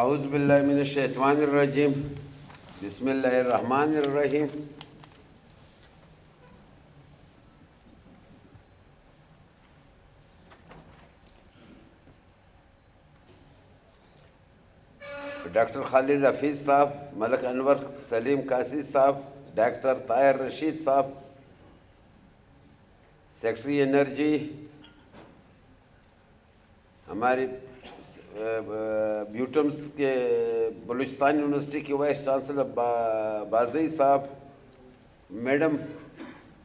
اعوذ باللہ من الشیطان الرجیم بسم اللہ الرحمن الرحیم. ڈاکٹر خالد حفیظ صاحب، ملک انور سلیم قاسی صاحب، ڈاکٹر طاہر رشید صاحب، سیکرٹری انرجی، ہماری بیوٹمس کے بلوچستان یونیورسٹی کے وائس چانسلر بازئی صاحب، میڈم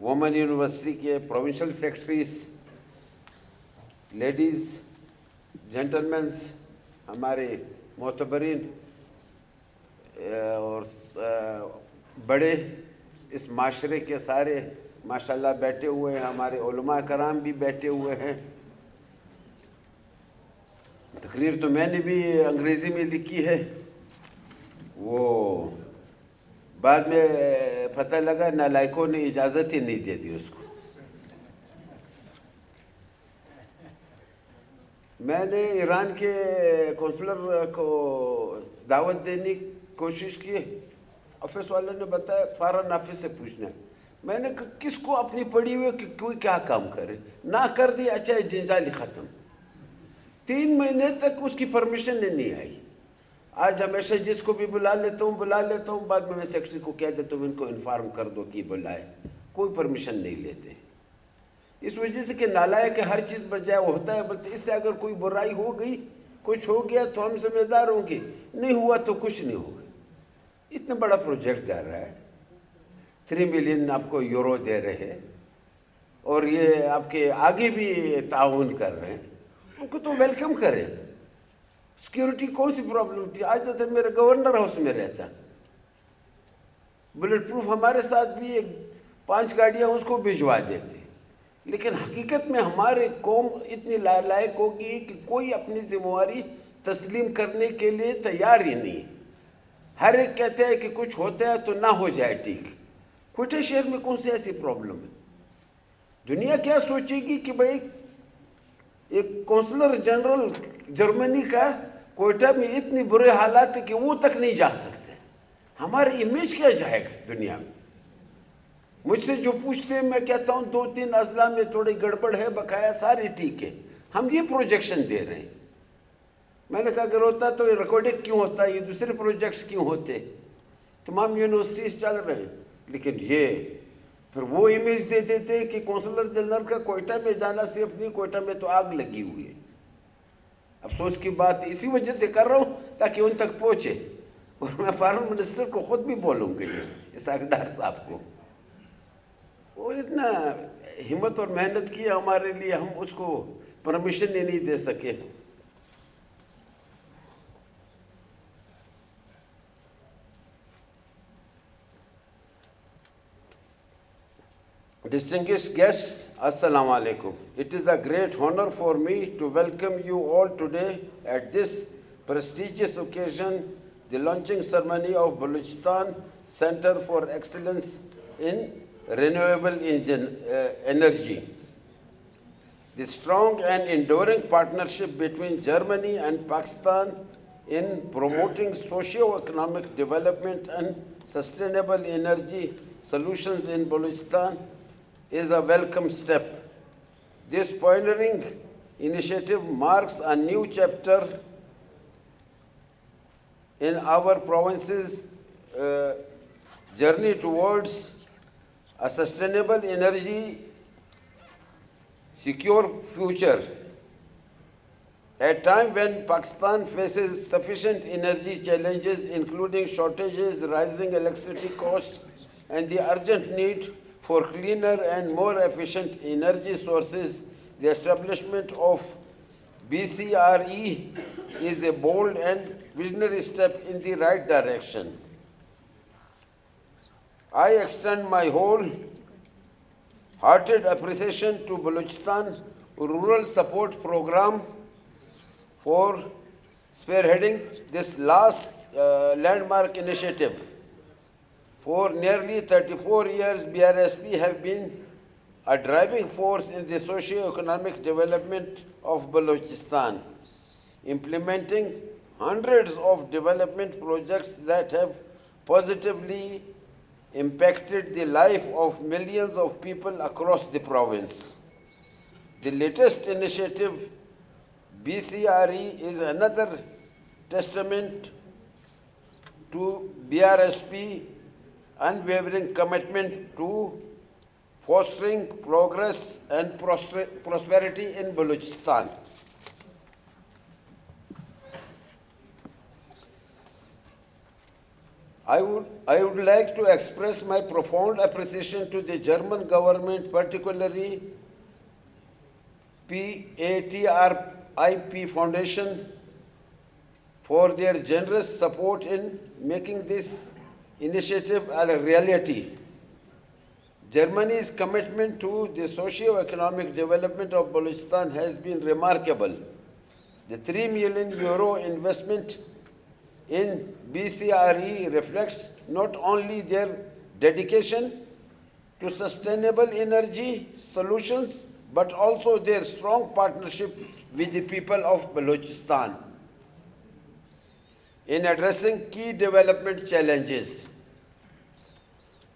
وومن یونیورسٹی کے پروونشل سیکرٹریز، لیڈیز، جینٹلمینس، ہمارے معتبرین اور بڑے اس معاشرے کے سارے ماشاءاللہ بیٹھے ہوئے ہیں، ہمارے علماء کرام بھی بیٹھے ہوئے ہیں. تقریر تو میں نے بھی انگریزی میں لکھی ہے، وہ بعد میں پتہ لگا نالائکوں نے اجازت ہی نہیں دے دی اس کو. میں نے ایران کے کونسلر کو دعوت دینے کی کوشش کی، آفس والے نے بتایا فوراً آفس سے پوچھنا ہے. میں نے کہا کس کو اپنی پڑھی ہوئے کہ کوئی کیا کام کرے، نہ کر دی، اچھا جنجالی ختم. 3 مہینے تک اس کی پرمیشن نہیں آئی. آج ہمیشہ جس کو بھی بلا لیتا ہوں، بعد میں سیکرٹری کو کہہ دیتا ہوں ان کو انفارم کر دو کہ بلائے، کوئی پرمیشن نہیں لیتے. اس وجہ سے کہ نالائق ہے، ہر چیز بجائے ہوتا ہے، بلکہ اس سے اگر کوئی برائی ہو گئی، کچھ ہو گیا تو ہم ذمہ دار ہوں گے، نہیں ہوا تو کچھ نہیں ہوگا. اتنا بڑا پروجیکٹ دے رہا ہے، 3 ملین آپ کو یورو دے رہے ہیں، اور یہ آپ کے آگے بھی تعاون کر رہے ہیں، ان کو تو ویلکم کریں. سیکورٹی کون سی پرابلم تھی؟ آج تک میرے گورنر ہاؤس میں رہتا، بلٹ پروف ہمارے ساتھ بھی 5 گاڑیاں اس کو بھجوا دیتے. لیکن حقیقت میں ہمارے قوم اتنی لائق ہوگی کہ کوئی اپنی ذمہ داری تسلیم کرنے کے لیے تیار ہی نہیں. ہر ایک کہتے ہیں کہ کچھ ہوتا ہے تو نہ ہو جائے ٹھیک. کوئٹہ شہر میں کون سی ایسی پرابلم ہے؟ دنیا کیا سوچے گی کہ بھئی ایک قونصلر جنرل جرمنی کا کوئٹہ میں اتنی برے حالات ہیں کہ وہ تک نہیں جا سکتے. ہماری امیج کیا جائے گا دنیا میں؟ مجھ سے جو پوچھتے ہیں میں کہتا ہوں 2-3 اضلاع میں تھوڑی گڑبڑ ہے، بقایا سارے ٹھیک ہے. ہم یہ پروجیکشن دے رہے ہیں. میں نے کہا اگر ہوتا تو یہ ریکارڈنگ کیوں ہوتا، یہ دوسرے پروجیکٹس کیوں ہوتے؟ تمام یونیورسٹیز چل رہے ہیں. لیکن یہ پھر وہ امیج دے دیتے کہ قونصلر جنرل کا کوئٹہ میں جانا صرف نہیں، کوئٹہ میں تو آگ لگی ہوئی ہے. افسوس کی بات اسی وجہ سے کر رہا ہوں تاکہ ان تک پہنچے. اور میں فارن منسٹر کو خود بھی بولوں گا یہ اسحاق ڈار صاحب کو. اور اتنا ہمت اور محنت کی ہمارے لیے، ہم اس کو پرمیشن ہی نہیں دے سکے. Distinguished guests, Assalamu alaikum. It is a great honor for me to welcome you all today at this prestigious occasion, the launching ceremony of Balochistan Center for Excellence in Renewable Energy. The strong and enduring partnership between Germany and Pakistan in promoting socio-economic development and sustainable energy solutions in Balochistan is a welcome step. This pioneering initiative marks a new chapter in our province's journey towards a sustainable energy secure future. At a time when Pakistan faces sufficient energy challenges including shortages, rising electricity costs, and the urgent need for cleaner and more efficient energy sources, the establishment of BCRE is a bold and visionary step in the right direction. I extend my wholehearted appreciation to Balochistan Rural Support Program for spearheading this last landmark initiative. For nearly 34 years, BRSP have been a driving force in the socio-economic development of Balochistan, implementing hundreds of development projects that have positively impacted the life of millions of people across the province. The latest initiative, BCRE, is another testament to BRSP unwavering commitment to fostering progress and prosperity in Balochistan. I would like to express my profound appreciation to the German government, particularly PATRIP Foundation, for their generous support in making this initiative a reality. Germany's commitment to the socio-economic development of Balochistan has been remarkable. The €3 million investment in BCRE reflects not only their dedication to sustainable energy solutions, but also their strong partnership with the people of Balochistan in addressing key development challenges.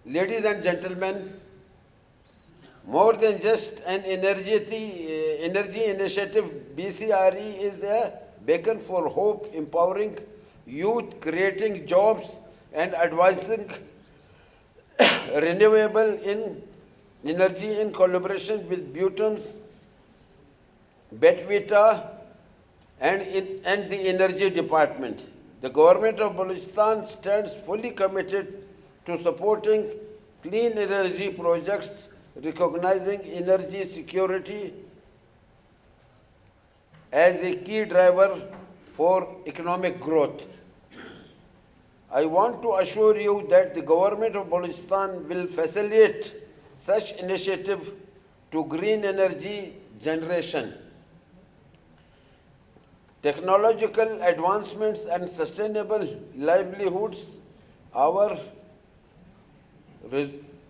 Ladies and gentlemen, more than just an energy initiative, BCRE is a beacon for hope, empowering youth, creating jobs, and advancing renewable energy in collaboration with Bhutan's Betvita and the Energy Department. The government of Balochistan stands fully committed to supporting clean energy projects, recognizing energy security as a key driver for economic growth. I want to assure you that the government of Balochistan will facilitate such initiatives to green energy generation, technological advancements, and sustainable livelihoods. Our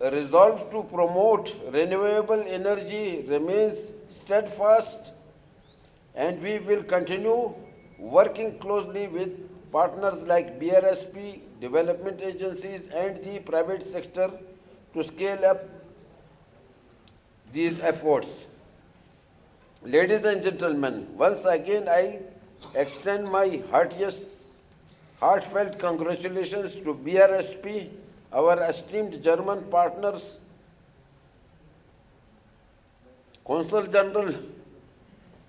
resolve to promote renewable energy remains steadfast, and we will continue working closely with partners like BRSP, development agencies, and the private sector to scale up these efforts. Ladies and gentlemen, once again I extend my heartfelt congratulations to BRSP, our esteemed German partners, Consul General.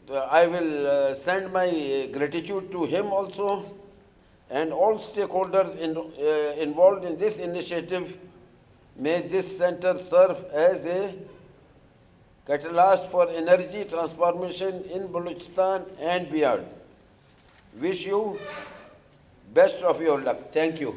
I will send my gratitude to him also, and all stakeholders involved in this initiative. May this center serve as a catalyst for energy transformation in Balochistan and beyond. Wish you best of your luck. Thank you.